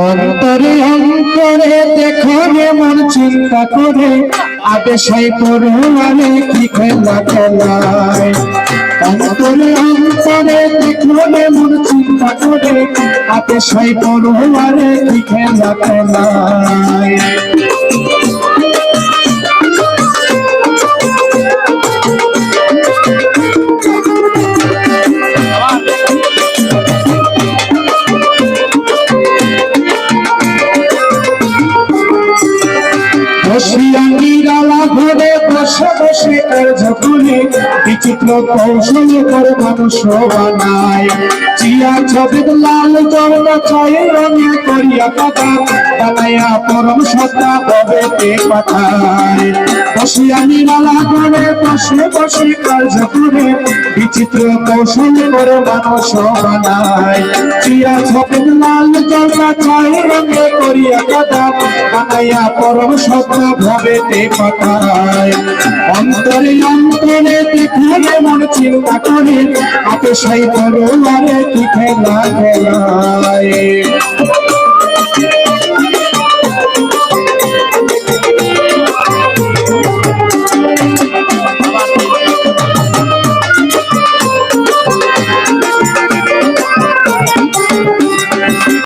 অন্তরে অন্তরে দেখো রে মন চিন্তা করে আদেশাই পড়ুয়ারে কি খেলা খেলায়। অন্তরে অন্তরে দেখো রে মন চিন্তা করে আদেশাই পড়ুয়ারে কি খেলা খেলায়। নিরালা ঘরে বসে বসে কার্য করে বিচিত্র কৌশল করে মানুষ বানায়। চিয়া ছবির লাল জলটা ছয় রঙে করিয়া পাতা বানাইয়া পরম সত্তা ভবেতে পাঠায়। বসিয়া নিরালা ঘরে বসে বসে কার্য করে বিচিত্র কৌশল করে মানুষ বানায়। চিয়া ছবির লাল জলটা ছয় রঙে করিয়া পাতা বানাইয়া পরম সত্তা ভবেতে পাঠায়। অন্তরে অন্তরে দেখলে মন চিন্তা করে আদেশাই পড়ুয়ারে কি খেলা খেলায়।